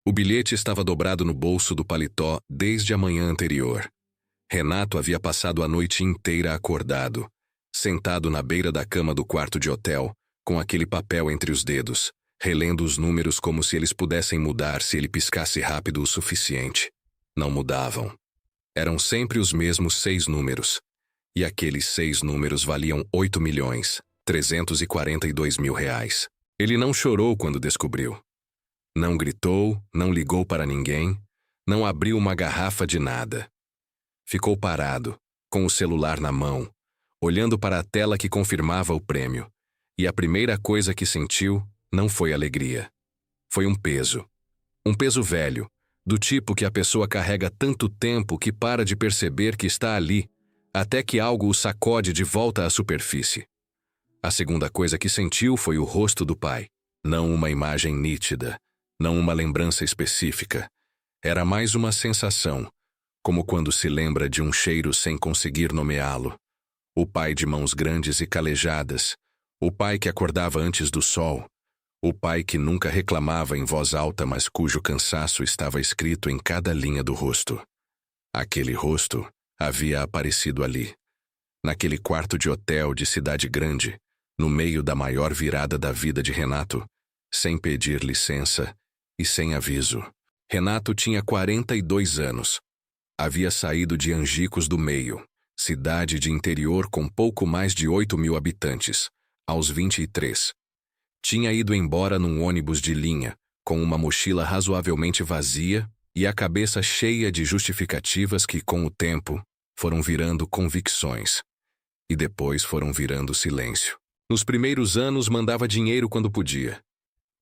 O bilhete estava dobrado no bolso do paletó desde a manhã anterior. Renato havia passado a noite inteira acordado, sentado na beira da cama do quarto de hotel, com aquele papel entre os dedos, relendo os números como se eles pudessem mudar se ele piscasse rápido o suficiente. Não mudavam. Eram sempre os mesmos 6 números. E aqueles 6 números valiam 8.342.000 reais. Ele não chorou quando descobriu. Não gritou, não ligou para ninguém, não abriu uma garrafa de nada. Ficou parado, com o celular na mão, olhando para a tela que confirmava o prêmio. E a primeira coisa que sentiu não foi alegria. Foi um peso. Um peso velho, do tipo que a pessoa carrega tanto tempo que para de perceber que está ali, até que algo o sacode de volta à superfície. A segunda coisa que sentiu foi o rosto do pai. Não uma imagem nítida, não uma lembrança específica. Era mais uma sensação, como quando se lembra de um cheiro sem conseguir nomeá-lo. O pai de mãos grandes e calejadas, o pai que acordava antes do sol, o pai que nunca reclamava em voz alta, mas cujo cansaço estava escrito em cada linha do rosto. Aquele rosto havia aparecido ali, naquele quarto de hotel de cidade grande, no meio da maior virada da vida de Renato, sem pedir licença e sem aviso. Renato tinha 42 anos. Havia saído de Angicos do Meio, cidade de interior com pouco mais de 8.000 habitantes, aos 23. Tinha ido embora num ônibus de linha, com uma mochila razoavelmente vazia e a cabeça cheia de justificativas que, com o tempo, foram virando convicções. E depois foram virando silêncio. Nos primeiros anos mandava dinheiro quando podia.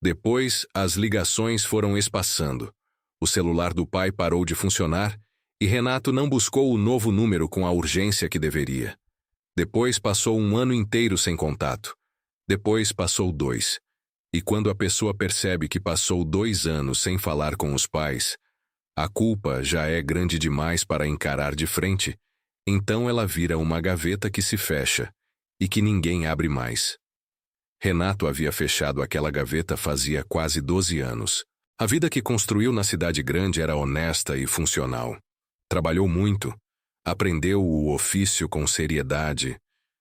Depois, as ligações foram espaçando. O celular do pai parou de funcionar e Renato não buscou o novo número com a urgência que deveria. Depois passou um ano inteiro sem contato. Depois passou 2. E quando a pessoa percebe que passou 2 anos sem falar com os pais, a culpa já é grande demais para encarar de frente, então ela vira uma gaveta que se fecha e que ninguém abre mais. Renato havia fechado aquela gaveta fazia quase 12 anos. A vida que construiu na cidade grande era honesta e funcional. Trabalhou muito, aprendeu o ofício com seriedade,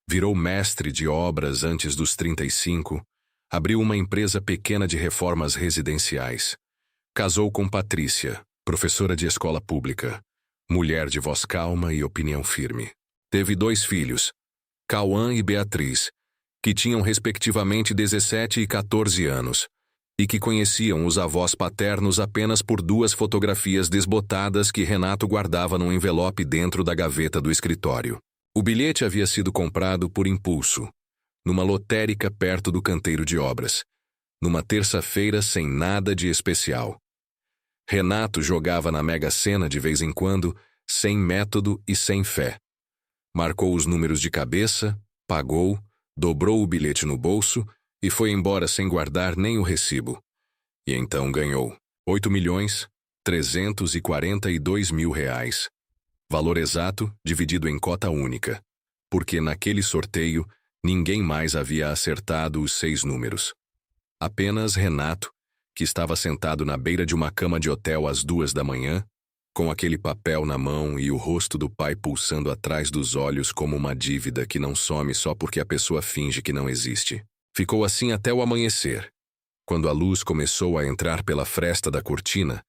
virou mestre de obras antes dos 35, abriu uma empresa pequena de reformas residenciais. Casou com Patrícia, professora de escola pública, mulher de voz calma e opinião firme. Teve 2 filhos, Cauã e Beatriz, que tinham respectivamente 17 e 14 anos, e que conheciam os avós paternos apenas por 2 fotografias desbotadas que Renato guardava num envelope dentro da gaveta do escritório. O bilhete havia sido comprado por impulso, numa lotérica perto do canteiro de obras, numa terça-feira sem nada de especial. Renato jogava na Mega Sena de vez em quando, sem método e sem fé. Marcou os números de cabeça, pagou, dobrou o bilhete no bolso e foi embora sem guardar nem o recibo. E então ganhou 8.342.000 reais. Valor exato dividido em cota única, porque naquele sorteio ninguém mais havia acertado os 6 números. Apenas Renato, que estava sentado na beira de uma cama de hotel às 2 da manhã, com aquele papel na mão e o rosto do pai pulsando atrás dos olhos como uma dívida que não some só porque a pessoa finge que não existe. Ficou assim até o amanhecer. Quando a luz começou a entrar pela fresta da cortina,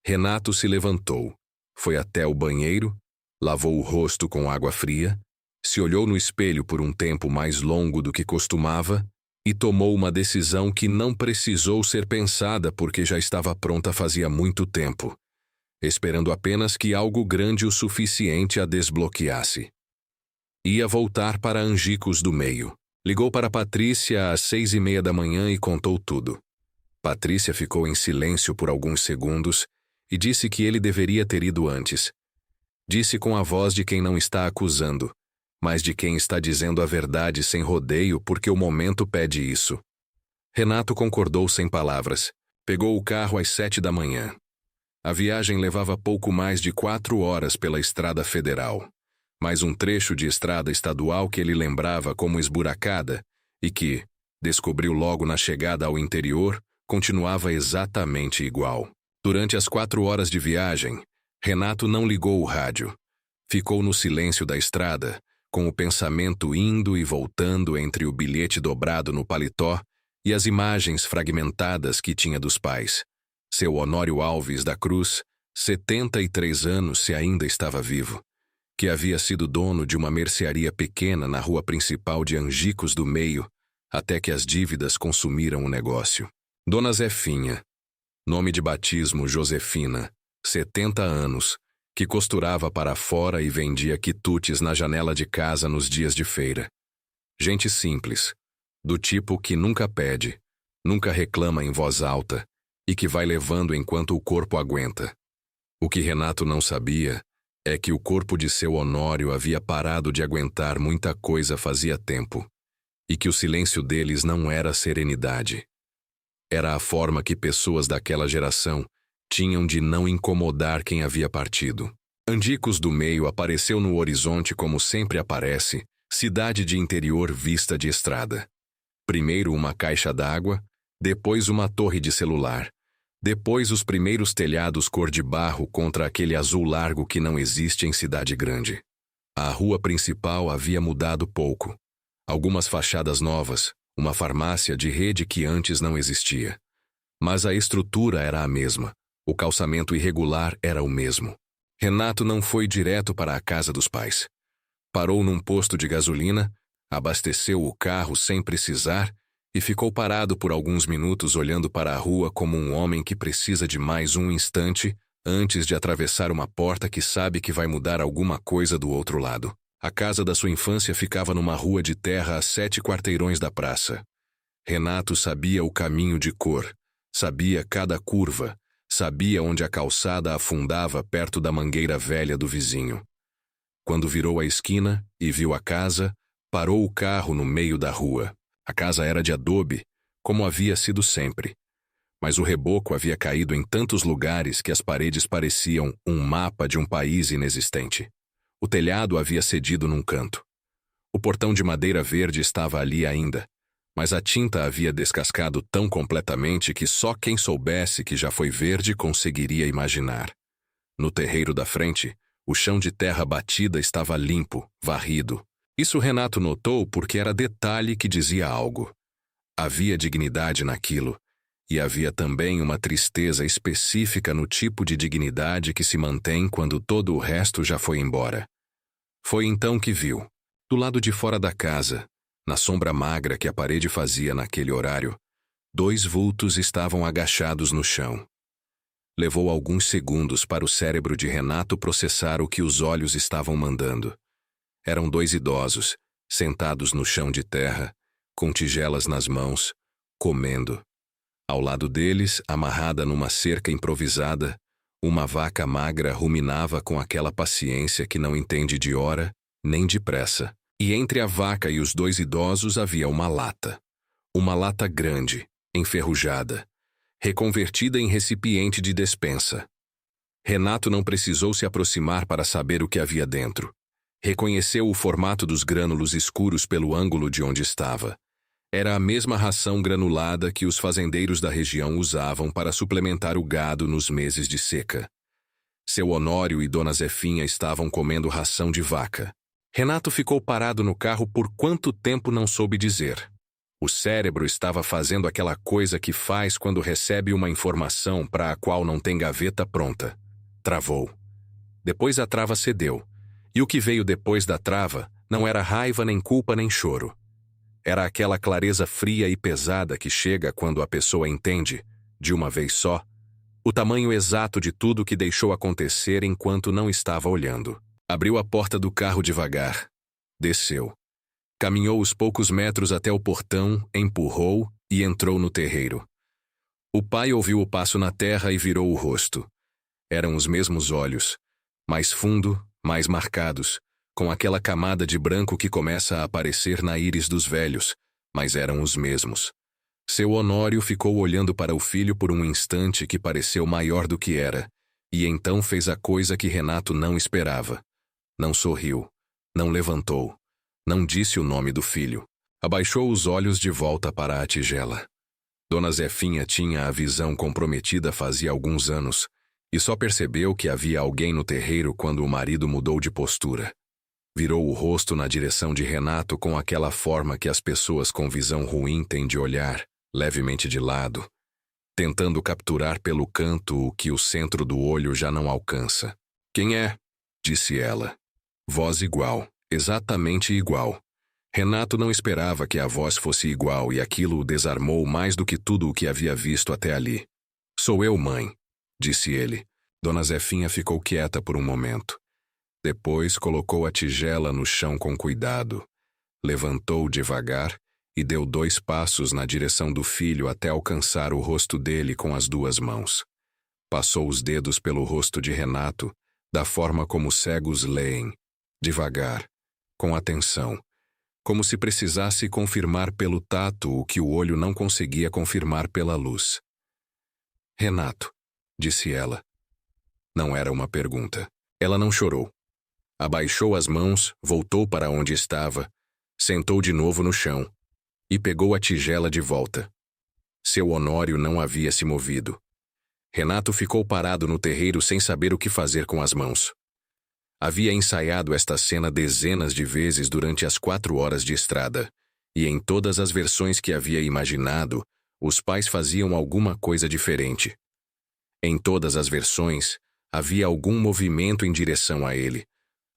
Renato se levantou, foi até o banheiro, lavou o rosto com água fria, se olhou no espelho por um tempo mais longo do que costumava e tomou uma decisão que não precisou ser pensada porque já estava pronta fazia muito tempo, esperando apenas que algo grande o suficiente a desbloqueasse. Ia voltar para Angicos do Meio. Ligou para Patrícia às 6:30 da manhã e contou tudo. Patrícia ficou em silêncio por alguns segundos e disse que ele deveria ter ido antes. Disse com a voz de quem não está acusando, mas de quem está dizendo a verdade sem rodeio porque o momento pede isso. Renato concordou sem palavras. Pegou o carro às 7 da manhã. A viagem levava pouco mais de 4 horas pela estrada federal, mais um trecho de estrada estadual que ele lembrava como esburacada e que, descobriu logo na chegada ao interior, continuava exatamente igual. Durante as 4 horas de viagem, Renato não ligou o rádio. Ficou no silêncio da estrada, com o pensamento indo e voltando entre o bilhete dobrado no paletó e as imagens fragmentadas que tinha dos pais. Seu Honório Alves da Cruz, 73 anos se ainda estava vivo, que havia sido dono de uma mercearia pequena na rua principal de Angicos do Meio, até que as dívidas consumiram o negócio. Dona Zefinha, nome de batismo Josefina, 70 anos, que costurava para fora e vendia quitutes na janela de casa nos dias de feira. Gente simples, do tipo que nunca pede, nunca reclama em voz alta e que vai levando enquanto o corpo aguenta. O que Renato não sabia é que o corpo de seu Honório havia parado de aguentar muita coisa fazia tempo, e que o silêncio deles não era serenidade. Era a forma que pessoas daquela geração tinham de não incomodar quem havia partido. Angicos do Meio apareceu no horizonte como sempre aparece, cidade de interior vista de estrada. Primeiro uma caixa d'água, depois uma torre de celular, depois os primeiros telhados cor de barro contra aquele azul largo que não existe em cidade grande. A rua principal havia mudado pouco. Algumas fachadas novas, uma farmácia de rede que antes não existia. Mas a estrutura era a mesma. O calçamento irregular era o mesmo. Renato não foi direto para a casa dos pais. Parou num posto de gasolina, abasteceu o carro sem precisar e ficou parado por alguns minutos olhando para a rua como um homem que precisa de mais um instante antes de atravessar uma porta que sabe que vai mudar alguma coisa do outro lado. A casa da sua infância ficava numa rua de terra a 7 quarteirões da praça. Renato sabia o caminho de cor, sabia cada curva, sabia onde a calçada afundava perto da mangueira velha do vizinho. Quando virou a esquina e viu a casa, parou o carro no meio da rua. A casa era de adobe, como havia sido sempre. Mas o reboco havia caído em tantos lugares que as paredes pareciam um mapa de um país inexistente. O telhado havia cedido num canto. O portão de madeira verde estava ali ainda, mas a tinta havia descascado tão completamente que só quem soubesse que já foi verde conseguiria imaginar. No terreiro da frente, o chão de terra batida estava limpo, varrido. Isso Renato notou porque era detalhe que dizia algo. Havia dignidade naquilo, e havia também uma tristeza específica no tipo de dignidade que se mantém quando todo o resto já foi embora. Foi então que viu, do lado de fora da casa, na sombra magra que a parede fazia naquele horário, 2 vultos estavam agachados no chão. Levou alguns segundos para o cérebro de Renato processar o que os olhos estavam mandando. Eram 2 idosos, sentados no chão de terra, com tigelas nas mãos, comendo. Ao lado deles, amarrada numa cerca improvisada, uma vaca magra ruminava com aquela paciência que não entende de hora nem de pressa. E entre a vaca e os 2 idosos havia uma lata. Uma lata grande, enferrujada, reconvertida em recipiente de despensa. Renato não precisou se aproximar para saber o que havia dentro. Reconheceu o formato dos grânulos escuros pelo ângulo de onde estava. Era a mesma ração granulada que os fazendeiros da região usavam para suplementar o gado nos meses de seca. Seu Honório e Dona Zefinha estavam comendo ração de vaca. Renato ficou parado no carro por quanto tempo não soube dizer. O cérebro estava fazendo aquela coisa que faz quando recebe uma informação para a qual não tem gaveta pronta. Travou. Depois a trava cedeu. E o que veio depois da trava não era raiva, nem culpa, nem choro. Era aquela clareza fria e pesada que chega quando a pessoa entende, de uma vez só, o tamanho exato de tudo que deixou acontecer enquanto não estava olhando. Abriu a porta do carro devagar. Desceu. Caminhou os poucos metros até o portão, empurrou e entrou no terreiro. O pai ouviu o passo na terra e virou o rosto. Eram os mesmos olhos, mais fundo, mais marcados, com aquela camada de branco que começa a aparecer na íris dos velhos, mas eram os mesmos. Seu Honório ficou olhando para o filho por um instante que pareceu maior do que era, e então fez a coisa que Renato não esperava. Não sorriu, não levantou, não disse o nome do filho. Abaixou os olhos de volta para a tigela. Dona Zefinha tinha a visão comprometida fazia alguns anos e só percebeu que havia alguém no terreiro quando o marido mudou de postura. Virou o rosto na direção de Renato com aquela forma que as pessoas com visão ruim têm de olhar, levemente de lado, tentando capturar pelo canto o que o centro do olho já não alcança. "Quem é?" disse ela. Voz igual, exatamente igual. Renato não esperava que a voz fosse igual e aquilo o desarmou mais do que tudo o que havia visto até ali. "Sou eu, mãe", disse ele. Dona Zefinha ficou quieta por um momento. Depois colocou a tigela no chão com cuidado, levantou devagar e deu 2 passos na direção do filho até alcançar o rosto dele com as 2 mãos. Passou os dedos pelo rosto de Renato, da forma como cegos leem, devagar, com atenção, como se precisasse confirmar pelo tato o que o olho não conseguia confirmar pela luz. "Renato", disse ela. Não era uma pergunta. Ela não chorou. Abaixou as mãos, voltou para onde estava, sentou de novo no chão e pegou a tigela de volta. Seu Honório não havia se movido. Renato ficou parado no terreiro sem saber o que fazer com as mãos. Havia ensaiado esta cena dezenas de vezes durante as 4 horas de estrada, e em todas as versões que havia imaginado, os pais faziam alguma coisa diferente. Em todas as versões, havia algum movimento em direção a ele,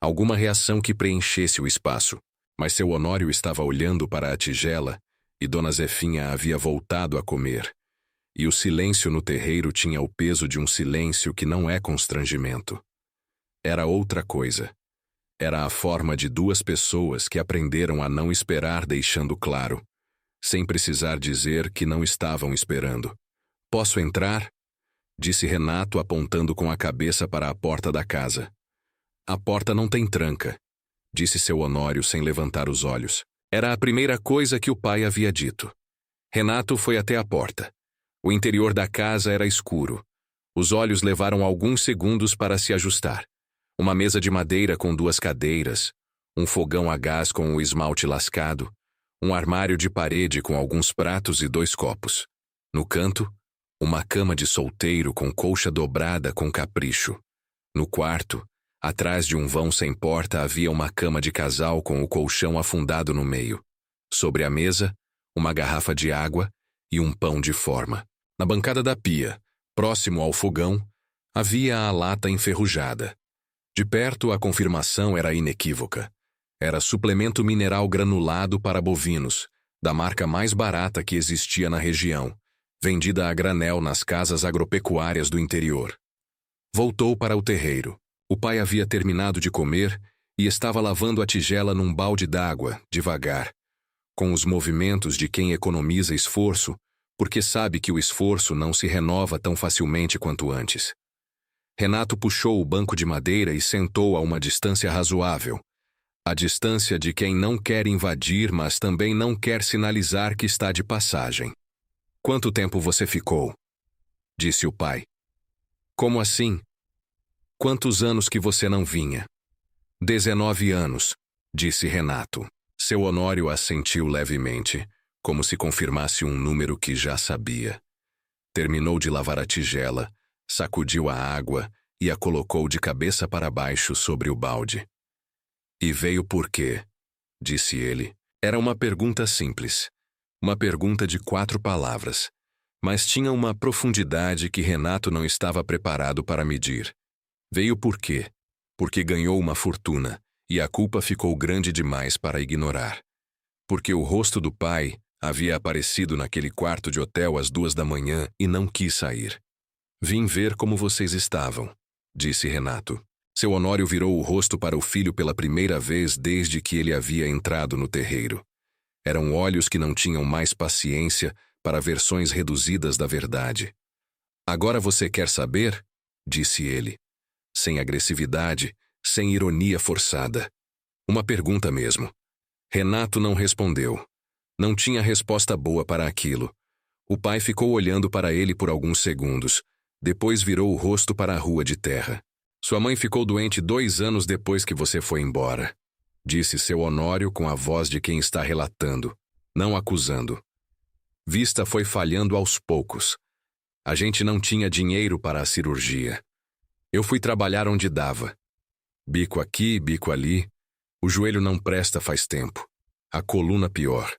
alguma reação que preenchesse o espaço. Mas seu Honório estava olhando para a tigela e Dona Zefinha havia voltado a comer. E o silêncio no terreiro tinha o peso de um silêncio que não é constrangimento. Era outra coisa. Era a forma de 2 pessoas que aprenderam a não esperar, deixando claro, sem precisar dizer que não estavam esperando. "Posso entrar?" disse Renato apontando com a cabeça para a porta da casa. "A porta não tem tranca", disse seu Honório sem levantar os olhos. Era a primeira coisa que o pai havia dito. Renato foi até a porta. O interior da casa era escuro. Os olhos levaram alguns segundos para se ajustar. Uma mesa de madeira com 2 cadeiras, um fogão a gás com o esmalte lascado, um armário de parede com alguns pratos e 2 copos. No canto, uma cama de solteiro com colcha dobrada com capricho. No quarto, atrás de um vão sem porta havia uma cama de casal com o colchão afundado no meio. Sobre a mesa, uma garrafa de água e um pão de forma. Na bancada da pia, próximo ao fogão, havia a lata enferrujada. De perto, a confirmação era inequívoca. Era suplemento mineral granulado para bovinos, da marca mais barata que existia na região, vendida a granel nas casas agropecuárias do interior. Voltou para o terreiro. O pai havia terminado de comer e estava lavando a tigela num balde d'água, devagar, com os movimentos de quem economiza esforço, porque sabe que o esforço não se renova tão facilmente quanto antes. Renato puxou o banco de madeira e sentou a uma distância razoável, a distância de quem não quer invadir, mas também não quer sinalizar que está de passagem. "Quanto tempo você ficou?" disse o pai. "Como assim? Quantos anos que você não vinha?" 19 anos, disse Renato. Seu Honório assentiu levemente, como se confirmasse um número que já sabia. Terminou de lavar a tigela, sacudiu a água e a colocou de cabeça para baixo sobre o balde. "E veio por quê?" disse ele. Era uma pergunta simples. Uma pergunta de 4 palavras, mas tinha uma profundidade que Renato não estava preparado para medir. Veio por quê? Porque ganhou uma fortuna, e a culpa ficou grande demais para ignorar. Porque o rosto do pai havia aparecido naquele quarto de hotel às 2 da manhã e não quis sair. "Vim ver como vocês estavam", disse Renato. Seu Honório virou o rosto para o filho pela primeira vez desde que ele havia entrado no terreiro. Eram olhos que não tinham mais paciência para versões reduzidas da verdade. "Agora você quer saber?" disse ele. Sem agressividade, sem ironia forçada. Uma pergunta mesmo. Renato não respondeu. Não tinha resposta boa para aquilo. O pai ficou olhando para ele por alguns segundos. Depois virou o rosto para a rua de terra. "Sua mãe ficou doente 2 anos depois que você foi embora", disse seu Honório com a voz de quem está relatando, não acusando. Vista foi falhando aos poucos. A gente não tinha dinheiro para a cirurgia. Eu fui trabalhar onde dava. Bico aqui, bico ali. O joelho não presta faz tempo. A coluna pior.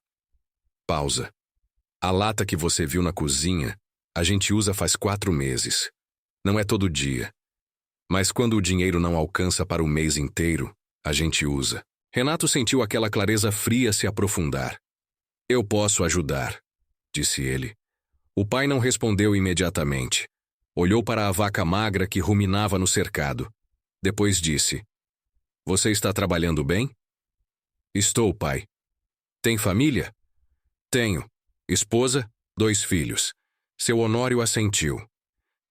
Pausa. A lata que você viu na cozinha, a gente usa faz 4 meses. Não é todo dia. Mas quando o dinheiro não alcança para o mês inteiro, a gente usa. Renato sentiu aquela clareza fria se aprofundar. Eu posso ajudar, disse ele. O pai não respondeu imediatamente. Olhou para a vaca magra que ruminava no cercado. Depois disse: Você está trabalhando bem? Estou, pai. Tem família? Tenho. Esposa, 2 filhos. Seu Honório assentiu.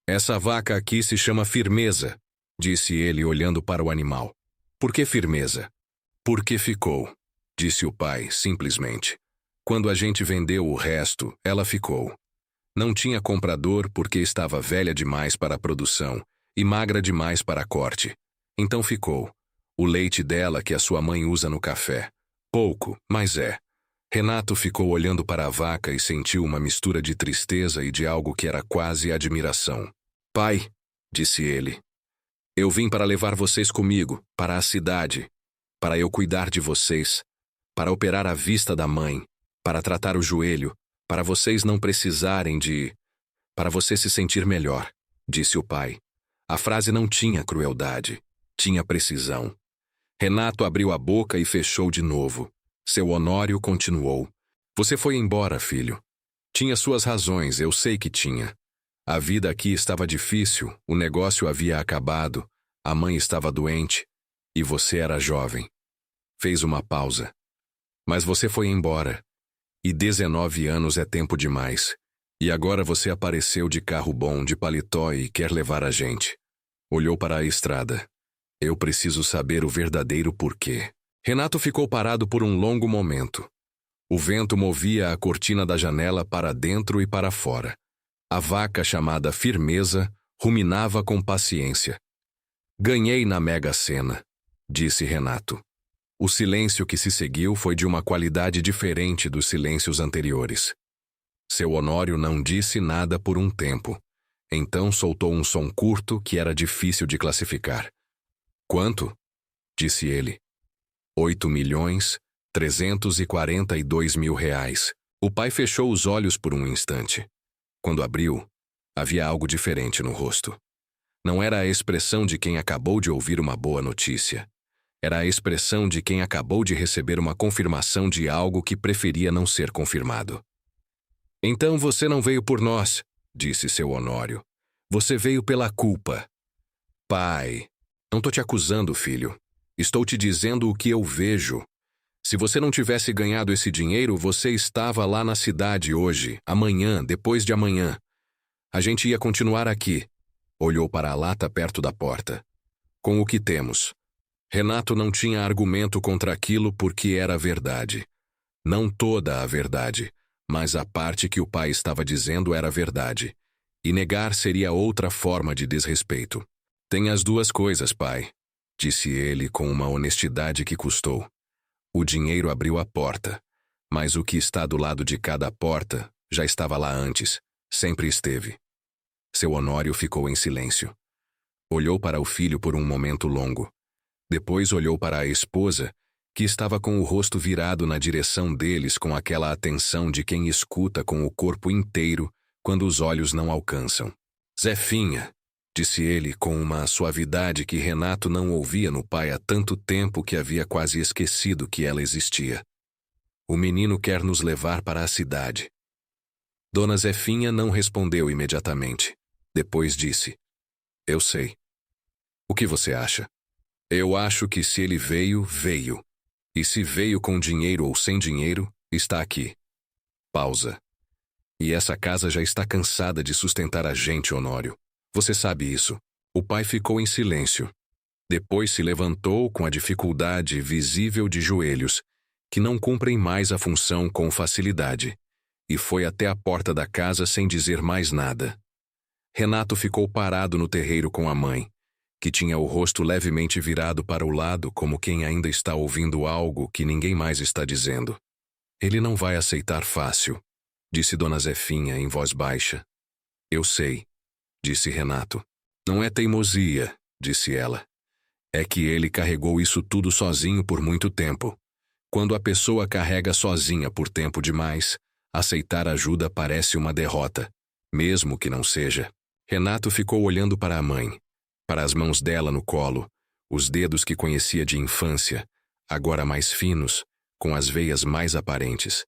Essa vaca aqui se chama Firmeza, disse ele olhando para o animal. Por que Firmeza? Porque ficou, disse o pai, simplesmente. Quando a gente vendeu o resto, ela ficou. Não tinha comprador porque estava velha demais para a produção e magra demais para a corte. Então ficou. O leite dela que a sua mãe usa no café. Pouco, mas é. Renato ficou olhando para a vaca e sentiu uma mistura de tristeza e de algo que era quase admiração. Pai, disse ele, eu vim para levar vocês comigo, para a cidade, para eu cuidar de vocês, para operar a vista da mãe, para tratar o joelho, para vocês não precisarem de... para você se sentir melhor, disse o pai. A frase não tinha crueldade, tinha precisão. Renato abriu a boca e fechou de novo. Seu Honório continuou. Você foi embora, filho. Tinha suas razões, eu sei que tinha. A vida aqui estava difícil, o negócio havia acabado, a mãe estava doente, e você era jovem. Fez uma pausa. Mas você foi embora. E 19 anos é tempo demais. E agora você apareceu de carro bom, de paletó e quer levar a gente. Olhou para a estrada. Eu preciso saber o verdadeiro porquê. Renato ficou parado por um longo momento. O vento movia a cortina da janela para dentro e para fora. A vaca chamada Firmeza ruminava com paciência. Ganhei na Mega Sena, disse Renato. O silêncio que se seguiu foi de uma qualidade diferente dos silêncios anteriores. Seu Honório não disse nada por um tempo. Então soltou um som curto que era difícil de classificar. Quanto? Disse ele. 8.342.000 reais. O pai fechou os olhos por um instante. Quando abriu, havia algo diferente no rosto. Não era a expressão de quem acabou de ouvir uma boa notícia. Era a expressão de quem acabou de receber uma confirmação de algo que preferia não ser confirmado. Então você não veio por nós, disse seu Honório. Você veio pela culpa. Pai, não estou te acusando, filho. Estou te dizendo o que eu vejo. Se você não tivesse ganhado esse dinheiro, você estava lá na cidade hoje, amanhã, depois de amanhã. A gente ia continuar aqui. Olhou para a lata perto da porta. Com o que temos. Renato não tinha argumento contra aquilo porque era verdade. Não toda a verdade, mas a parte que o pai estava dizendo era verdade. E negar seria outra forma de desrespeito. Tem as duas coisas, pai, disse ele com uma honestidade que custou. O dinheiro abriu a porta, mas o que está do lado de cada porta já estava lá antes, sempre esteve. Seu Honório ficou em silêncio. Olhou para o filho por um momento longo. Depois olhou para a esposa, que estava com o rosto virado na direção deles com aquela atenção de quem escuta com o corpo inteiro quando os olhos não alcançam. Zefinha, disse ele com uma suavidade que Renato não ouvia no pai há tanto tempo que havia quase esquecido que ela existia. O menino quer nos levar para a cidade. Dona Zefinha não respondeu imediatamente. Depois disse: Eu sei. O que você acha? Eu acho que se ele veio, veio. E se veio com dinheiro ou sem dinheiro, está aqui. Pausa. E essa casa já está cansada de sustentar a gente, Honório. Você sabe isso. O pai ficou em silêncio. Depois se levantou com a dificuldade visível de joelhos, que não cumprem mais a função com facilidade, e foi até a porta da casa sem dizer mais nada. Renato ficou parado no terreiro com a mãe, que tinha o rosto levemente virado para o lado como quem ainda está ouvindo algo que ninguém mais está dizendo. Ele não vai aceitar fácil. disse Dona Zefinha em voz baixa. Eu sei, disse Renato. Não é teimosia, disse ela. É que ele carregou isso tudo sozinho por muito tempo. Quando a pessoa carrega sozinha por tempo demais, aceitar ajuda parece uma derrota, mesmo que não seja. Renato ficou olhando para a mãe, para as mãos dela no colo, os dedos que conhecia de infância, agora mais finos, com as veias mais aparentes.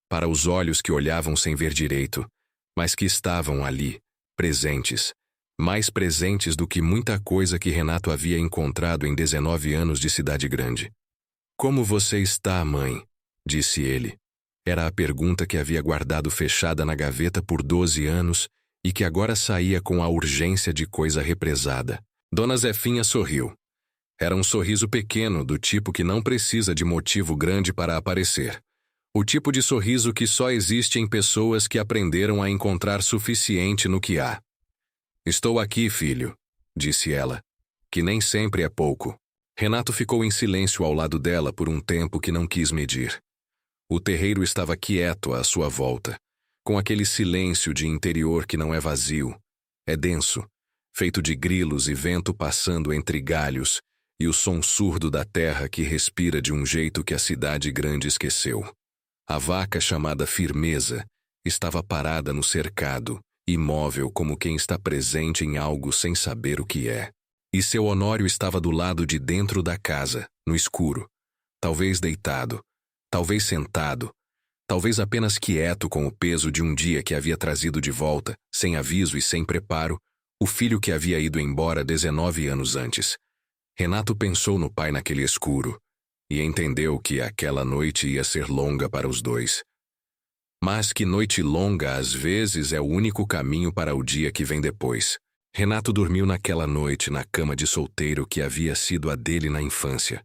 Para os olhos que olhavam sem ver direito, mas que estavam ali, presentes, mais presentes do que muita coisa que Renato havia encontrado em 19 anos de cidade grande. Como você está, mãe? Disse ele. Era a pergunta que havia guardado fechada na gaveta por 12 anos e que agora saía com a urgência de coisa represada. Dona Zefinha sorriu. Era um sorriso pequeno, do tipo que não precisa de motivo grande para aparecer. O tipo de sorriso que só existe em pessoas que aprenderam a encontrar suficiente no que há. Estou aqui, filho, disse ela, que nem sempre é pouco. Renato ficou em silêncio ao lado dela por um tempo que não quis medir. O terreiro estava quieto à sua volta, com aquele silêncio de interior que não é vazio, é denso, feito de grilos e vento passando entre galhos e o som surdo da terra que respira de um jeito que a cidade grande esqueceu. A vaca chamada Firmeza estava parada no cercado, imóvel como quem está presente em algo sem saber o que é. E seu Honório estava do lado de dentro da casa, no escuro, talvez deitado, talvez sentado, talvez apenas quieto com o peso de um dia que havia trazido de volta, sem aviso e sem preparo, o filho que havia ido embora 19 anos antes. Renato pensou no pai naquele escuro e entendeu que aquela noite ia ser longa para os dois. Mas que noite longa às vezes é o único caminho para o dia que vem depois. Renato dormiu naquela noite na cama de solteiro que havia sido a dele na infância,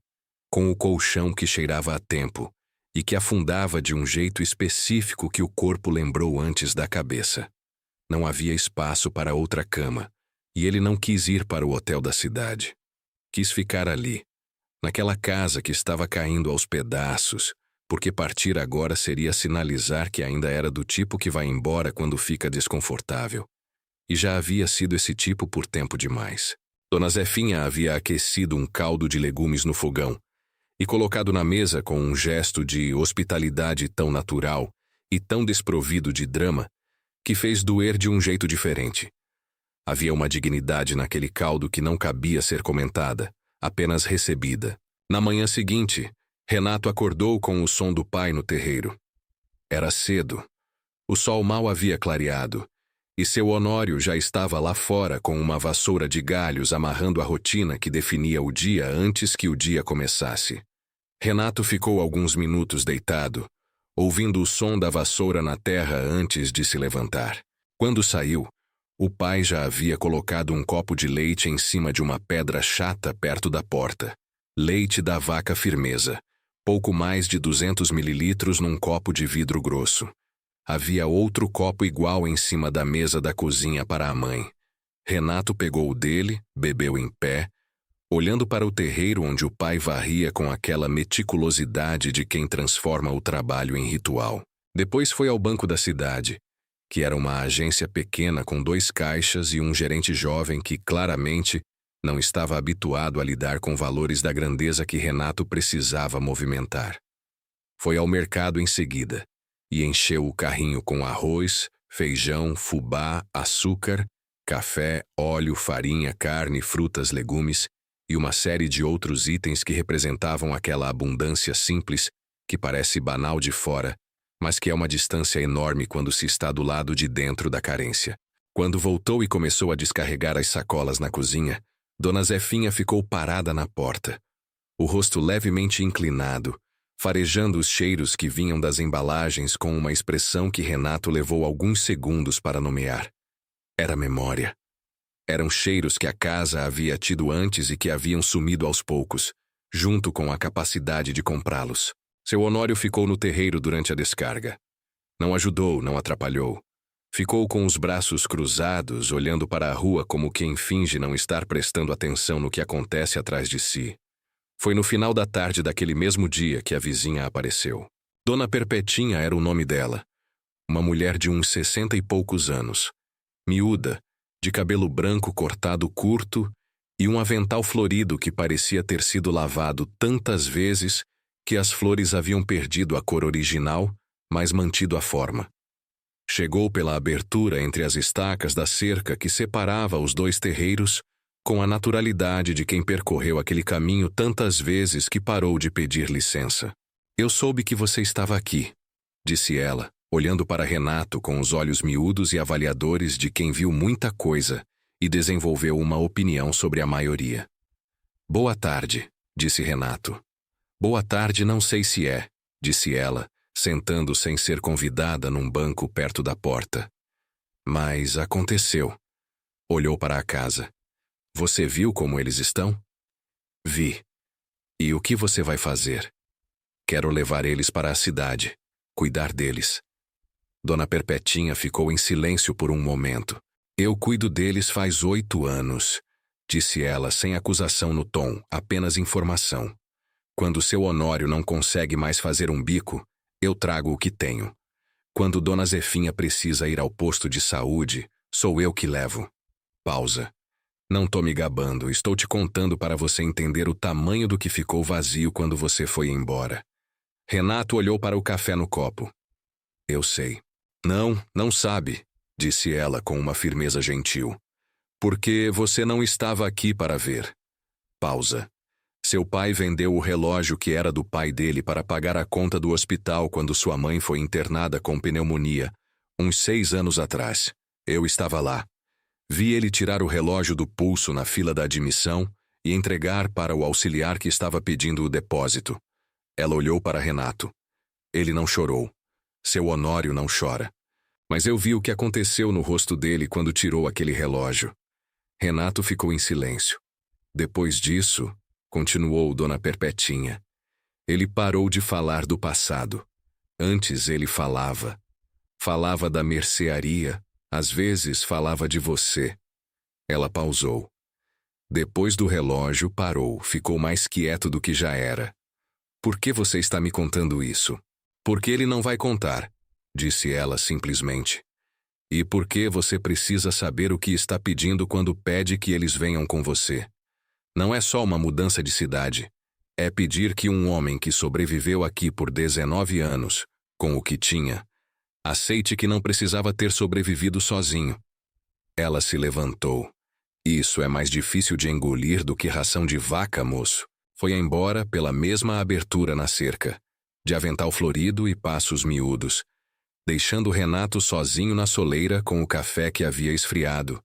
com o colchão que cheirava a tempo e que afundava de um jeito específico que o corpo lembrou antes da cabeça. Não havia espaço para outra cama, e ele não quis ir para o hotel da cidade. Quis ficar ali, naquela casa que estava caindo aos pedaços, porque partir agora seria sinalizar que ainda era do tipo que vai embora quando fica desconfortável. E já havia sido esse tipo por tempo demais. Dona Zefinha havia aquecido um caldo de legumes no fogão e colocado na mesa com um gesto de hospitalidade tão natural e tão desprovido de drama que fez doer de um jeito diferente. Havia uma dignidade naquele caldo que não cabia ser comentada, apenas recebida. Na manhã seguinte, Renato acordou com o som do pai no terreiro. Era cedo. O sol mal havia clareado, e seu Honório já estava lá fora com uma vassoura de galhos amarrando a rotina que definia o dia antes que o dia começasse. Renato ficou alguns minutos deitado, ouvindo o som da vassoura na terra antes de se levantar. Quando saiu, o pai já havia colocado um copo de leite em cima de uma pedra chata perto da porta. Leite da vaca Firmeza, pouco mais de 200 mililitros num copo de vidro grosso. Havia outro copo igual em cima da mesa da cozinha para a mãe. Renato pegou o dele, bebeu em pé, olhando para o terreiro onde o pai varria com aquela meticulosidade de quem transforma o trabalho em ritual. Depois foi ao Banco da Cidade, que era uma agência pequena com 2 caixas e um gerente jovem que, claramente, não estava habituado a lidar com valores da grandeza que Renato precisava movimentar. Foi ao mercado em seguida e encheu o carrinho com arroz, feijão, fubá, açúcar, café, óleo, farinha, carne, frutas, legumes e uma série de outros itens que representavam aquela abundância simples que parece banal de fora, mas que é uma distância enorme quando se está do lado de dentro da carência. Quando voltou e começou a descarregar as sacolas na cozinha, Dona Zefinha ficou parada na porta, o rosto levemente inclinado, farejando os cheiros que vinham das embalagens com uma expressão que Renato levou alguns segundos para nomear. Era memória. Eram cheiros que a casa havia tido antes e que haviam sumido aos poucos, junto com a capacidade de comprá-los. Seu Honório ficou no terreiro durante a descarga. Não ajudou, não atrapalhou. Ficou com os braços cruzados, olhando para a rua como quem finge não estar prestando atenção no que acontece atrás de si. Foi no final da tarde daquele mesmo dia que a vizinha apareceu. Dona Perpetinha era o nome dela. uma mulher de uns 60 e poucos anos, miúda, de cabelo branco cortado curto e um avental florido que parecia ter sido lavado tantas vezes que as flores haviam perdido a cor original, mas mantido a forma. Chegou pela abertura entre as estacas da cerca que separava os dois terreiros com a naturalidade de quem percorreu aquele caminho tantas vezes que parou de pedir licença. Eu soube que você estava aqui, disse ela, olhando para Renato com os olhos miúdos e avaliadores de quem viu muita coisa e desenvolveu uma opinião sobre a maioria. Boa tarde, disse Renato. Boa tarde, não sei se é, disse ela, sentando sem ser convidada num banco perto da porta. Mas aconteceu. Olhou para a casa. Você viu como eles estão? Vi. E o que você vai fazer? Quero levar eles para a cidade, cuidar deles. Dona Perpetinha ficou em silêncio por um momento. Eu cuido deles faz 8 anos, disse ela sem acusação no tom, apenas informação. Quando seu Honório não consegue mais fazer um bico, eu trago o que tenho. Quando Dona Zefinha precisa ir ao posto de saúde, sou eu que levo. Pausa. Não tô me gabando, estou te contando para você entender o tamanho do que ficou vazio quando você foi embora. Renato olhou para o café no copo. Eu sei. Não sabe, disse ela com uma firmeza gentil. Porque você não estava aqui para ver. Pausa. Seu pai vendeu o relógio que era do pai dele para pagar a conta do hospital quando sua mãe foi internada com pneumonia, uns 6 anos atrás. Eu estava lá. Vi ele tirar o relógio do pulso na fila da admissão e entregar para o auxiliar que estava pedindo o depósito. Ela olhou para Renato. Ele não chorou. Seu Honório não chora. Mas eu vi o que aconteceu no rosto dele quando tirou aquele relógio. Renato ficou em silêncio. Depois disso, continuou Dona Perpetinha, ele parou de falar do passado. Antes ele falava. Falava da mercearia, às vezes falava de você. Ela pausou. Depois do relógio, parou, ficou mais quieto do que já era. Por que você está me contando isso? Porque ele não vai contar, disse ela simplesmente. E por que você precisa saber o que está pedindo quando pede que eles venham com você? Não é só uma mudança de cidade. É pedir que um homem que sobreviveu aqui por 19 anos, com o que tinha, aceite que não precisava ter sobrevivido sozinho. Ela se levantou. Isso é mais difícil de engolir do que ração de vaca, moço. Foi embora pela mesma abertura na cerca, de avental florido e passos miúdos, deixando Renato sozinho na soleira com o café que havia esfriado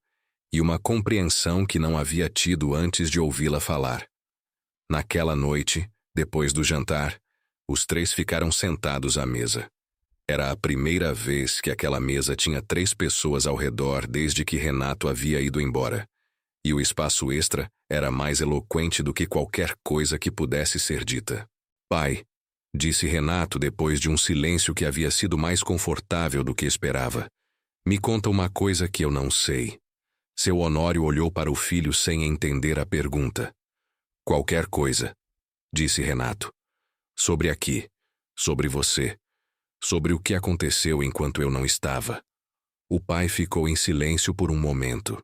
e uma compreensão que não havia tido antes de ouvi-la falar. Naquela noite, depois do jantar, os 3 ficaram sentados à mesa. Era a primeira vez que aquela mesa tinha 3 pessoas ao redor desde que Renato havia ido embora. E o espaço extra era mais eloquente do que qualquer coisa que pudesse ser dita. Pai, disse Renato depois de um silêncio que havia sido mais confortável do que esperava. Me conta uma coisa que eu não sei. Seu Honório olhou para o filho sem entender a pergunta. Qualquer coisa, disse Renato. Sobre aqui, sobre você. Sobre o que aconteceu enquanto eu não estava. O pai ficou em silêncio por um momento.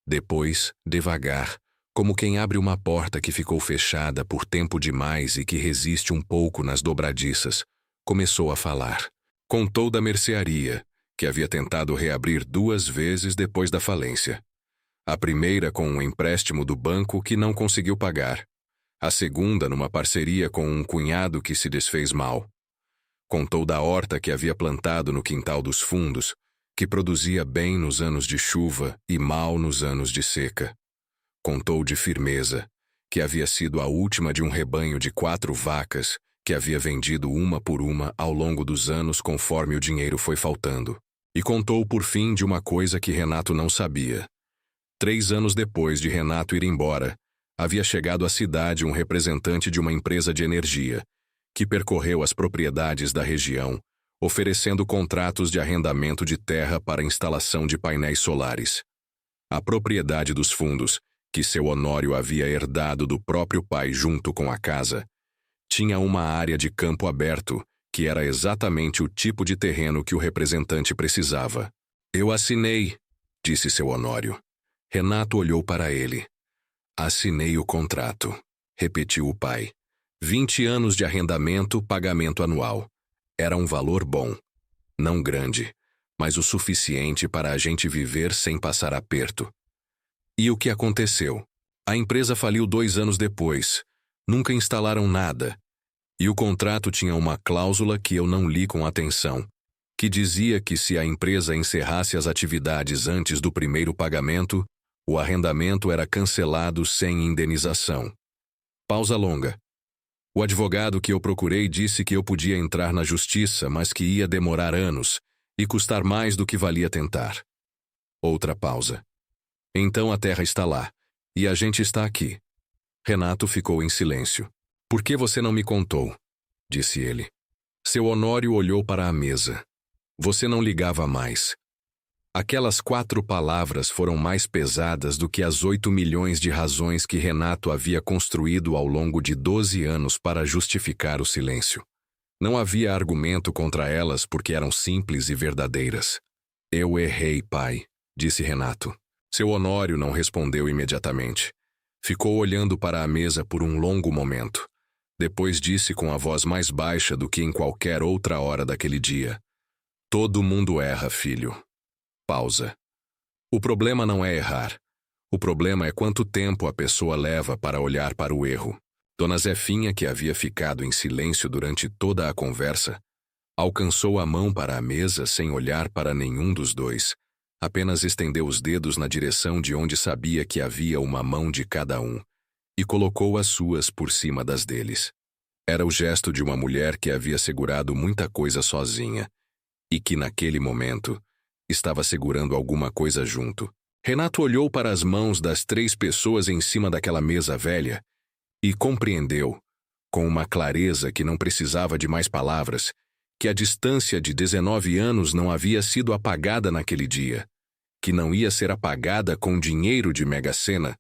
Depois, devagar, como quem abre uma porta que ficou fechada por tempo demais e que resiste um pouco nas dobradiças, começou a falar. Contou da mercearia, que havia tentado reabrir 2 vezes depois da falência. A primeira com um empréstimo do banco que não conseguiu pagar. A segunda numa parceria com um cunhado que se desfez mal. Contou da horta que havia plantado no quintal dos fundos, que produzia bem nos anos de chuva e mal nos anos de seca. Contou de Firmeza, que havia sido a última de um rebanho de 4 vacas, que havia vendido uma por uma ao longo dos anos conforme o dinheiro foi faltando. E contou por fim de uma coisa que Renato não sabia. 3 anos depois de Renato ir embora, havia chegado à cidade um representante de uma empresa de energia, que percorreu as propriedades da região, oferecendo contratos de arrendamento de terra para instalação de painéis solares. A propriedade dos fundos, que seu Honório havia herdado do próprio pai junto com a casa, tinha uma área de campo aberto que era exatamente o tipo de terreno que o representante precisava. Eu assinei, disse seu Honório. Renato olhou para ele. Assinei o contrato, repetiu o pai. 20 anos de arrendamento, pagamento anual. Era um valor bom. Não grande, mas o suficiente para a gente viver sem passar aperto. E o que aconteceu? A empresa faliu 2 anos depois. Nunca instalaram nada. E o contrato tinha uma cláusula que eu não li com atenção, que dizia que se a empresa encerrasse as atividades antes do primeiro pagamento, o arrendamento era cancelado sem indenização. Pausa longa. O advogado que eu procurei disse que eu podia entrar na justiça, mas que ia demorar anos e custar mais do que valia tentar. Outra pausa. Então a terra está lá, e a gente está aqui. Renato ficou em silêncio. Por que você não me contou? Disse ele. Seu Honório olhou para a mesa. Você não ligava mais. Aquelas 4 palavras foram mais pesadas do que as 8 milhões de razões que Renato havia construído ao longo de 12 anos para justificar o silêncio. Não havia argumento contra elas porque eram simples e verdadeiras. Eu errei, pai, disse Renato. Seu Honório não respondeu imediatamente. Ficou olhando para a mesa por um longo momento. Depois disse com a voz mais baixa do que em qualquer outra hora daquele dia. Todo mundo erra, filho. Pausa. O problema não é errar. O problema é quanto tempo a pessoa leva para olhar para o erro. Dona Zefinha, que havia ficado em silêncio durante toda a conversa, alcançou a mão para a mesa sem olhar para nenhum dos dois. Apenas estendeu os dedos na direção de onde sabia que havia uma mão de cada um, e colocou as suas por cima das deles. Era o gesto de uma mulher que havia segurado muita coisa sozinha, e que naquele momento estava segurando alguma coisa junto. Renato olhou para as mãos das 3 pessoas em cima daquela mesa velha e compreendeu, com uma clareza que não precisava de mais palavras, que a distância de 19 anos não havia sido apagada naquele dia, que não ia ser apagada com dinheiro de mega-sena,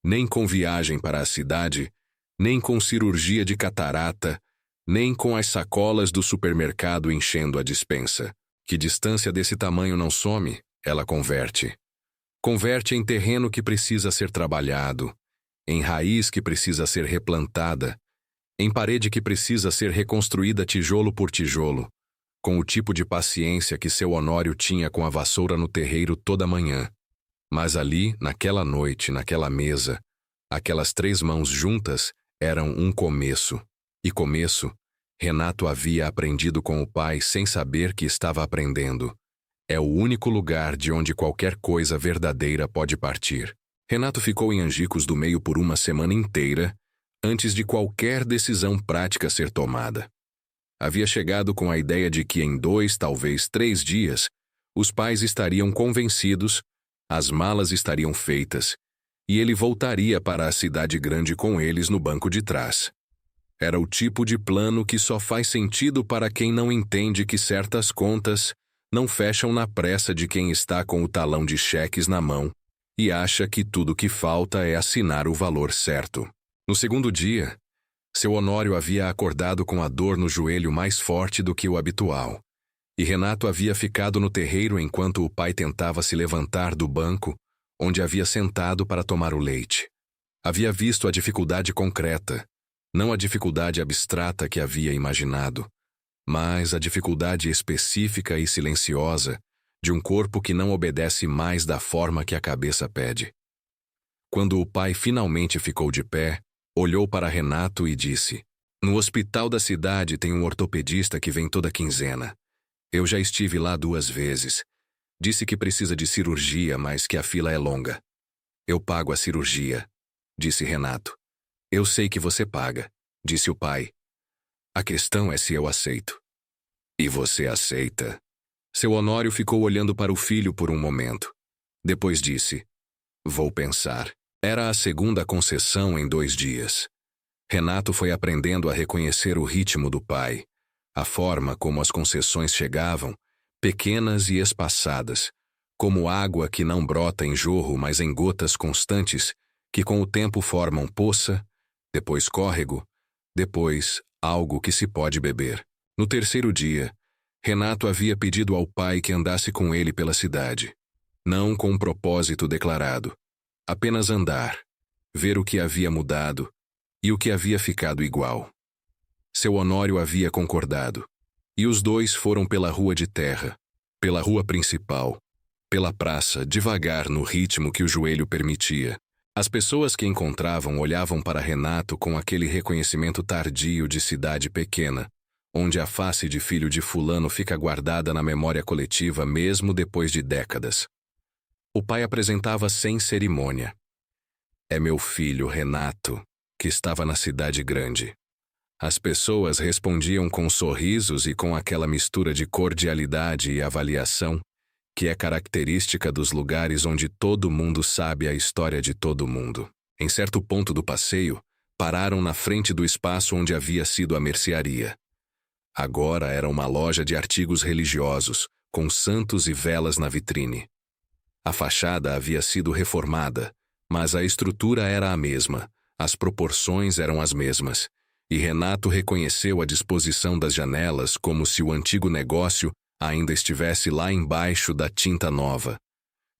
nem com viagem para a cidade, nem com cirurgia de catarata, nem com as sacolas do supermercado enchendo a despensa. Que distância desse tamanho não some, ela converte. Converte em terreno que precisa ser trabalhado, em raiz que precisa ser replantada, em parede que precisa ser reconstruída tijolo por tijolo, com o tipo de paciência que seu Honório tinha com a vassoura no terreiro toda manhã. Mas ali, naquela noite, naquela mesa, aquelas 3 mãos juntas eram um começo. E começo, Renato havia aprendido com o pai sem saber que estava aprendendo. É o único lugar de onde qualquer coisa verdadeira pode partir. Renato ficou em Angicos do Meio por uma semana inteira, antes de qualquer decisão prática ser tomada. Havia chegado com a ideia de que em 2, talvez 3 dias, os pais estariam convencidos, as malas estariam feitas, e ele voltaria para a cidade grande com eles no banco de trás. Era o tipo de plano que só faz sentido para quem não entende que certas contas não fecham na pressa de quem está com o talão de cheques na mão e acha que tudo que falta é assinar o valor certo. No segundo dia, seu Honório havia acordado com a dor no joelho mais forte do que o habitual, e Renato havia ficado no terreiro enquanto o pai tentava se levantar do banco onde havia sentado para tomar o leite. Havia visto a dificuldade concreta, não a dificuldade abstrata que havia imaginado, mas a dificuldade específica e silenciosa de um corpo que não obedece mais da forma que a cabeça pede. Quando o pai finalmente ficou de pé, olhou para Renato e disse: No hospital da cidade tem um ortopedista que vem toda quinzena. Eu já estive lá 2 vezes. Disse que precisa de cirurgia, mas que a fila é longa. Eu pago a cirurgia, disse Renato. Eu sei que você paga, disse o pai. A questão é se eu aceito. E você aceita? Seu Honório ficou olhando para o filho por um momento. Depois disse: Vou pensar. Era a segunda concessão em 2 dias. Renato foi aprendendo a reconhecer o ritmo do pai, a forma como as concessões chegavam, pequenas e espaçadas, como água que não brota em jorro, mas em gotas constantes, que com o tempo formam poça, depois córrego, depois algo que se pode beber. No terceiro dia, Renato havia pedido ao pai que andasse com ele pela cidade. Não com um propósito declarado. Apenas andar, ver o que havia mudado e o que havia ficado igual. Seu Honório havia concordado. E os dois foram pela rua de terra, pela rua principal, pela praça, devagar no ritmo que o joelho permitia. As pessoas que encontravam olhavam para Renato com aquele reconhecimento tardio de cidade pequena, onde a face de filho de fulano fica guardada na memória coletiva mesmo depois de décadas. O pai apresentava sem cerimônia. É meu filho, Renato, que estava na cidade grande. As pessoas respondiam com sorrisos e com aquela mistura de cordialidade e avaliação que é característica dos lugares onde todo mundo sabe a história de todo mundo. Em certo ponto do passeio, pararam na frente do espaço onde havia sido a mercearia. Agora era uma loja de artigos religiosos, com santos e velas na vitrine. A fachada havia sido reformada, mas a estrutura era a mesma, as proporções eram as mesmas, e Renato reconheceu a disposição das janelas como se o antigo negócio ainda estivesse lá embaixo da tinta nova.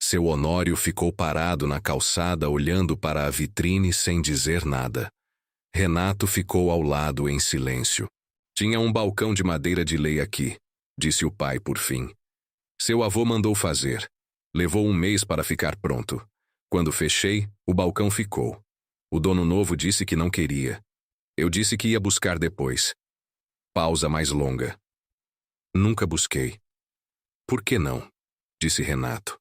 Seu Honório ficou parado na calçada olhando para a vitrine sem dizer nada. Renato ficou ao lado em silêncio. Tinha um balcão de madeira de lei aqui, disse o pai por fim. Seu avô mandou fazer. Levou um mês para ficar pronto. Quando fechei, o balcão ficou. O dono novo disse que não queria. Eu disse que ia buscar depois. Pausa mais longa. Nunca busquei. Por que não? Disse Renato.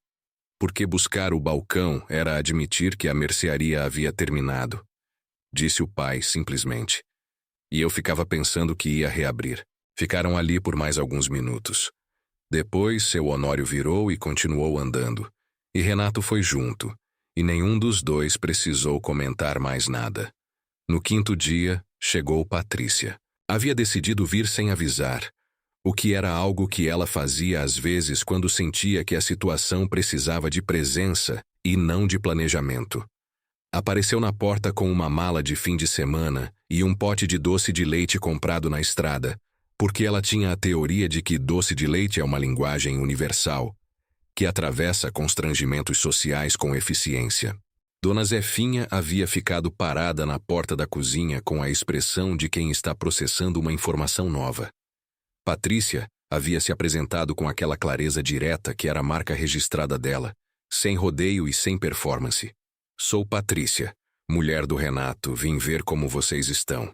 Porque buscar o balcão era admitir que a mercearia havia terminado. Disse o pai, simplesmente. E eu ficava pensando que ia reabrir. Ficaram ali por mais alguns minutos. Depois, seu Honório virou e continuou andando. E Renato foi junto. E nenhum dos dois precisou comentar mais nada. No quinto dia, chegou Patrícia. Havia decidido vir sem avisar, o que era algo que ela fazia às vezes quando sentia que a situação precisava de presença e não de planejamento. Apareceu na porta com uma mala de fim de semana e um pote de doce de leite comprado na estrada, porque ela tinha a teoria de que doce de leite é uma linguagem universal, que atravessa constrangimentos sociais com eficiência. Dona Zefinha havia ficado parada na porta da cozinha com a expressão de quem está processando uma informação nova. Patrícia havia se apresentado com aquela clareza direta que era a marca registrada dela, sem rodeio e sem performance. Sou Patrícia, mulher do Renato, vim ver como vocês estão.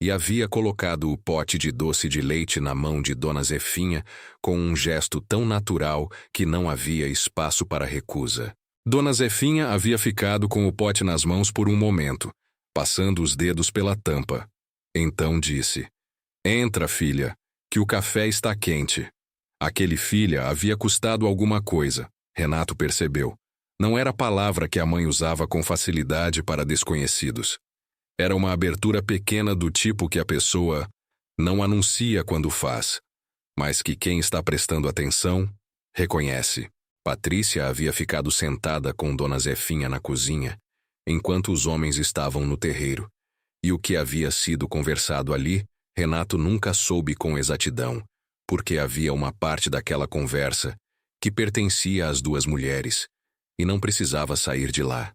E havia colocado o pote de doce de leite na mão de Dona Zefinha com um gesto tão natural que não havia espaço para recusa. Dona Zefinha havia ficado com o pote nas mãos por um momento, passando os dedos pela tampa. Então disse: Entra, filha, que o café está quente. Aquele filha havia custado alguma coisa, Renato percebeu. Não era a palavra que a mãe usava com facilidade para desconhecidos. Era uma abertura pequena do tipo que a pessoa não anuncia quando faz, mas que quem está prestando atenção reconhece. Patrícia havia ficado sentada com Dona Zefinha na cozinha, enquanto os homens estavam no terreiro, e o que havia sido conversado ali, Renato nunca soube com exatidão, porque havia uma parte daquela conversa que pertencia às duas mulheres, e não precisava sair de lá.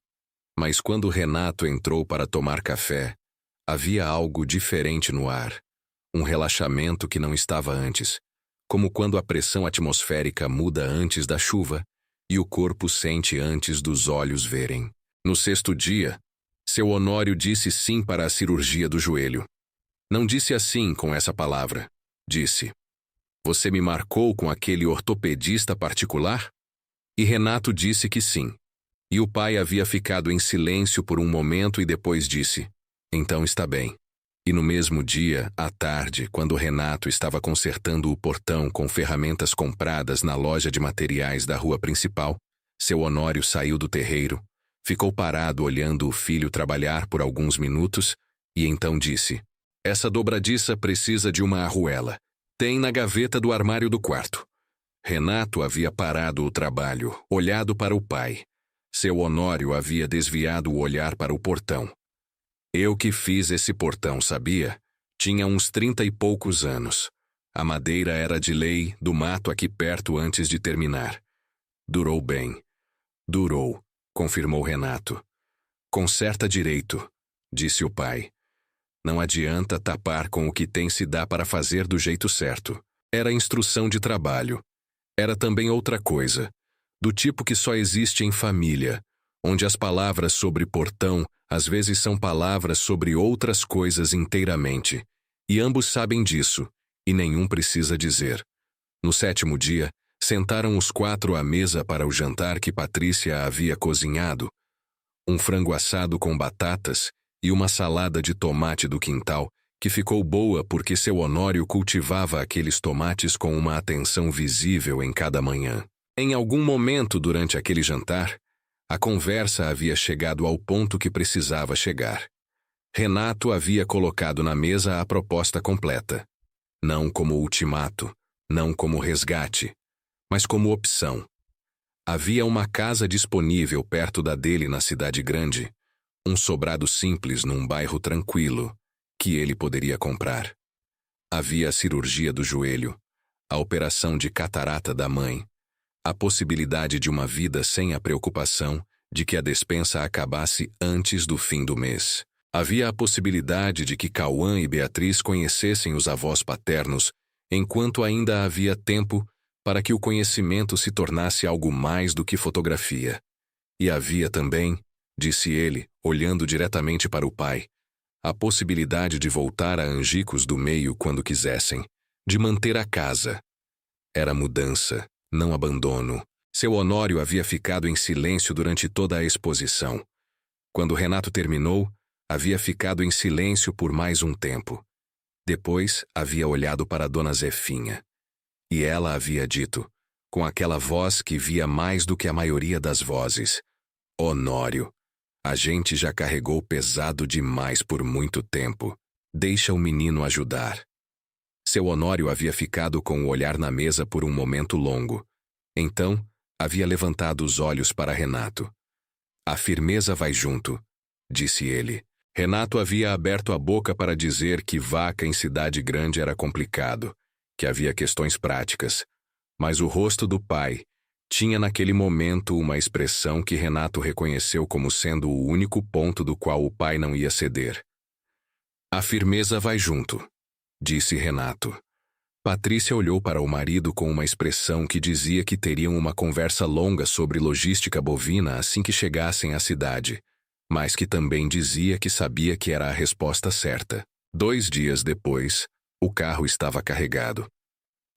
Mas quando Renato entrou para tomar café, havia algo diferente no ar, um relaxamento que não estava antes, como quando a pressão atmosférica muda antes da chuva e o corpo sente antes dos olhos verem. No sexto dia, seu Honório disse sim para a cirurgia do joelho. Não disse assim com essa palavra. Disse: Você me marcou com aquele ortopedista particular? E Renato disse que sim. E o pai havia ficado em silêncio por um momento e depois disse: Então está bem. E no mesmo dia, à tarde, quando Renato estava consertando o portão com ferramentas compradas na loja de materiais da rua principal, seu Honório saiu do terreiro, ficou parado olhando o filho trabalhar por alguns minutos e então disse: Essa dobradiça precisa de uma arruela. Tem na gaveta do armário do quarto. Renato havia parado o trabalho, olhado para o pai. Seu Honório havia desviado o olhar para o portão. Eu que fiz esse portão, sabia? Tinha uns 30 e poucos anos. A madeira era de lei do mato aqui perto antes de terminar. Durou bem. Durou, confirmou Renato. Conserta direito, disse o pai. Não adianta tapar com o que tem, se dá para fazer do jeito certo. Era instrução de trabalho. Era também outra coisa, do tipo que só existe em família, onde as palavras sobre portão às vezes são palavras sobre outras coisas inteiramente, e ambos sabem disso, e nenhum precisa dizer. No 7º dia, sentaram os 4 à mesa para o jantar que Patrícia havia cozinhado. Um frango assado com batatas e uma salada de tomate do quintal, que ficou boa porque seu Honório cultivava aqueles tomates com uma atenção visível em cada manhã. Em algum momento durante aquele jantar, a conversa havia chegado ao ponto que precisava chegar. Renato havia colocado na mesa a proposta completa. Não como ultimato, não como resgate, mas como opção. Havia uma casa disponível perto da dele na cidade grande, um sobrado simples num bairro tranquilo, que ele poderia comprar. Havia a cirurgia do joelho, a operação de catarata da mãe, a possibilidade de uma vida sem a preocupação de que a despensa acabasse antes do fim do mês. Havia a possibilidade de que Cauã e Beatriz conhecessem os avós paternos, enquanto ainda havia tempo para que o conhecimento se tornasse algo mais do que fotografia. E havia também, disse ele, olhando diretamente para o pai, a possibilidade de voltar a Angicos do Meio quando quisessem, de manter a casa. Era mudança, não abandono. Seu Honório havia ficado em silêncio durante toda a exposição. Quando Renato terminou, havia ficado em silêncio por mais um tempo. Depois, havia olhado para Dona Zefinha. E ela havia dito, com aquela voz que via mais do que a maioria das vozes: Honório, a gente já carregou pesado demais por muito tempo. Deixa o menino ajudar. Seu Honório havia ficado com o olhar na mesa por um momento longo. Então, havia levantado os olhos para Renato. A firmeza vai junto, disse ele. Renato havia aberto a boca para dizer que vaca em cidade grande era complicado, que havia questões práticas, mas o rosto do pai tinha naquele momento uma expressão que Renato reconheceu como sendo o único ponto do qual o pai não ia ceder. A firmeza vai junto, disse Renato. Patrícia olhou para o marido com uma expressão que dizia que teriam uma conversa longa sobre logística bovina assim que chegassem à cidade, mas que também dizia que sabia que era a resposta certa. 2 dias depois, o carro estava carregado.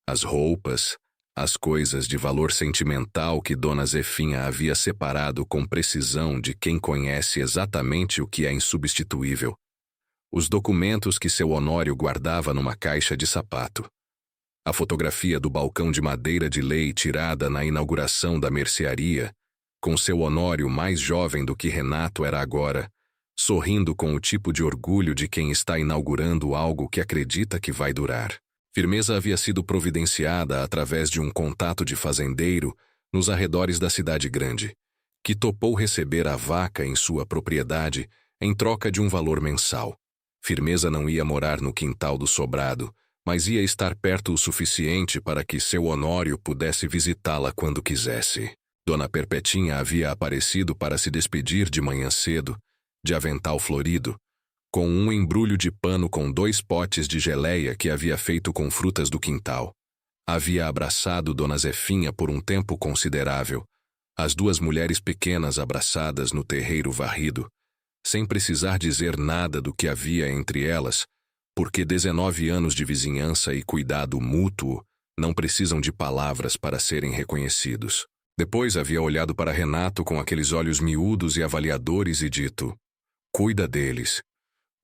As roupas, as coisas de valor sentimental que Dona Zefinha havia separado com precisão de quem conhece exatamente o que é insubstituível. Os documentos que seu Honório guardava numa caixa de sapato. A fotografia do balcão de madeira de lei tirada na inauguração da mercearia, com seu Honório mais jovem do que Renato era agora, sorrindo com o tipo de orgulho de quem está inaugurando algo que acredita que vai durar. Firmeza havia sido providenciada através de um contato de fazendeiro nos arredores da cidade grande, que topou receber a vaca em sua propriedade em troca de um valor mensal. Firmeza não ia morar no quintal do sobrado, mas ia estar perto o suficiente para que seu Honório pudesse visitá-la quando quisesse. Dona Perpetinha havia aparecido para se despedir de manhã cedo, de avental florido, com um embrulho de pano com 2 potes de geleia que havia feito com frutas do quintal. Havia abraçado Dona Zefinha por um tempo considerável, as 2 mulheres pequenas abraçadas no terreiro varrido, sem precisar dizer nada do que havia entre elas, porque 19 anos de vizinhança e cuidado mútuo não precisam de palavras para serem reconhecidos. Depois havia olhado para Renato com aqueles olhos miúdos e avaliadores e dito: Cuida deles.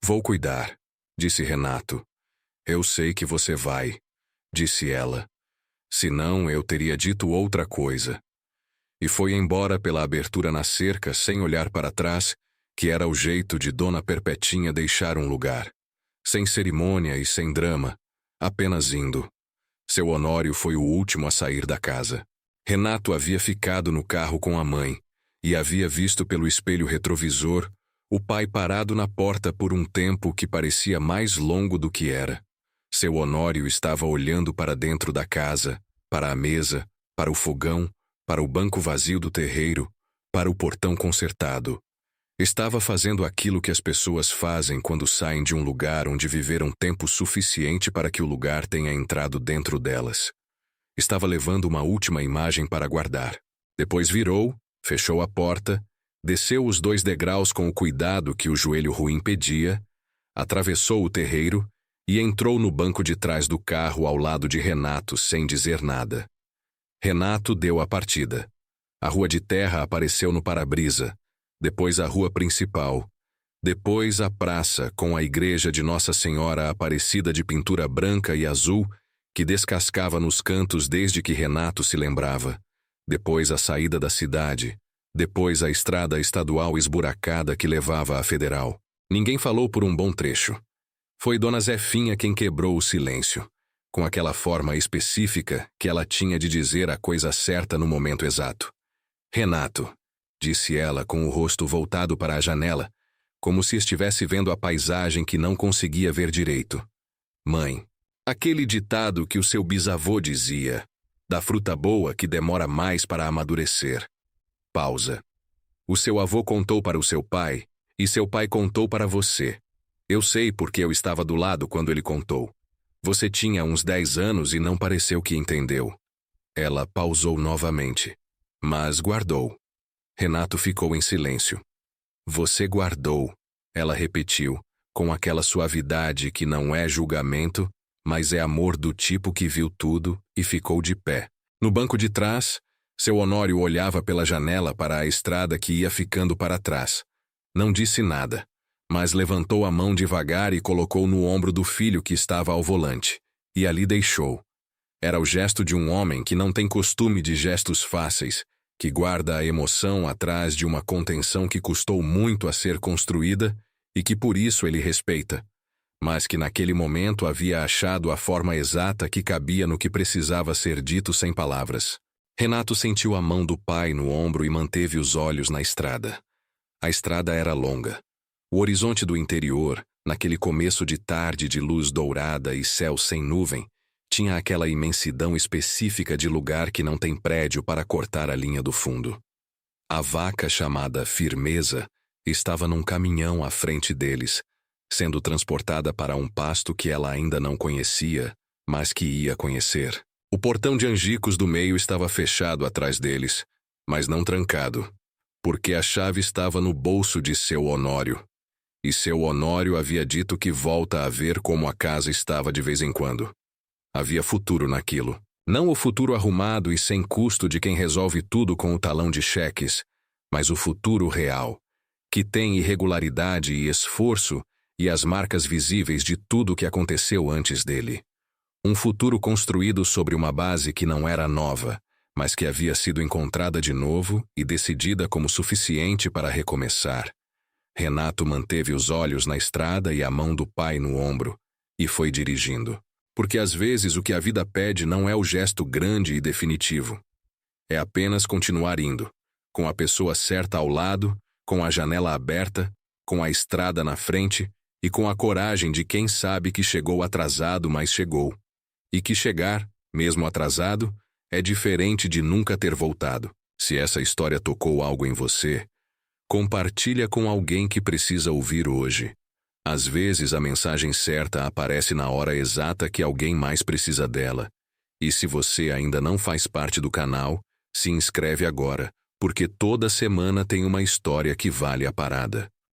Vou cuidar, disse Renato. Eu sei que você vai, disse ela. Senão eu teria dito outra coisa. E foi embora pela abertura na cerca sem olhar para trás, que era o jeito de Dona Perpetinha deixar um lugar. Sem cerimônia e sem drama, apenas indo. Seu Honório foi o último a sair da casa. Renato havia ficado no carro com a mãe e havia visto pelo espelho retrovisor o pai parado na porta por um tempo que parecia mais longo do que era. Seu Honório estava olhando para dentro da casa, para a mesa, para o fogão, para o banco vazio do terreiro, para o portão consertado. Estava fazendo aquilo que as pessoas fazem quando saem de um lugar onde viveram tempo suficiente para que o lugar tenha entrado dentro delas. Estava levando uma última imagem para guardar. Depois virou, fechou a porta, desceu os 2 degraus com o cuidado que o joelho ruim pedia, atravessou o terreiro e entrou no banco de trás do carro ao lado de Renato sem dizer nada. Renato deu a partida. A rua de terra apareceu no para-brisa, depois a rua principal, depois a praça com a igreja de Nossa Senhora Aparecida de pintura branca e azul que descascava nos cantos desde que Renato se lembrava, depois a saída da cidade, depois a estrada estadual esburacada que levava à Federal. Ninguém falou por um bom trecho. Foi Dona Zefinha quem quebrou o silêncio, com aquela forma específica que ela tinha de dizer a coisa certa no momento exato. Renato, disse ela com o rosto voltado para a janela, como se estivesse vendo a paisagem que não conseguia ver direito. Mãe, aquele ditado que o seu bisavô dizia, da fruta boa que demora mais para amadurecer. Pausa. O seu avô contou para o seu pai, e seu pai contou para você. Eu sei porque eu estava do lado quando ele contou. Você tinha uns 10 anos e não pareceu que entendeu. Ela pausou novamente, mas guardou. Renato ficou em silêncio. Você guardou, ela repetiu, com aquela suavidade que não é julgamento, mas é amor do tipo que viu tudo e ficou de pé. No banco de trás, seu Honório olhava pela janela para a estrada que ia ficando para trás. Não disse nada, mas levantou a mão devagar e colocou no ombro do filho que estava ao volante, e ali deixou. Era o gesto de um homem que não tem costume de gestos fáceis, que guarda a emoção atrás de uma contenção que custou muito a ser construída e que por isso ele respeita, mas que naquele momento havia achado a forma exata que cabia no que precisava ser dito sem palavras. Renato sentiu a mão do pai no ombro e manteve os olhos na estrada. A estrada era longa. O horizonte do interior, naquele começo de tarde de luz dourada e céu sem nuvem, tinha aquela imensidão específica de lugar que não tem prédio para cortar a linha do fundo. A vaca chamada Firmeza estava num caminhão à frente deles, sendo transportada para um pasto que ela ainda não conhecia, mas que ia conhecer. O portão de angicos do meio estava fechado atrás deles, mas não trancado, porque a chave estava no bolso de seu Honório. E seu Honório havia dito que volta a ver como a casa estava de vez em quando. Havia futuro naquilo. Não o futuro arrumado e sem custo de quem resolve tudo com o talão de cheques, mas o futuro real, que tem irregularidade e esforço e as marcas visíveis de tudo o que aconteceu antes dele. Um futuro construído sobre uma base que não era nova, mas que havia sido encontrada de novo e decidida como suficiente para recomeçar. Renato manteve os olhos na estrada e a mão do pai no ombro, e foi dirigindo. Porque às vezes o que a vida pede não é o gesto grande e definitivo. É apenas continuar indo, com a pessoa certa ao lado, com a janela aberta, com a estrada na frente e com a coragem de quem sabe que chegou atrasado, mas chegou. E que chegar, mesmo atrasado, é diferente de nunca ter voltado. Se essa história tocou algo em você, compartilha com alguém que precisa ouvir hoje. Às vezes a mensagem certa aparece na hora exata que alguém mais precisa dela. E se você ainda não faz parte do canal, se inscreve agora, porque toda semana tem uma história que vale a parada.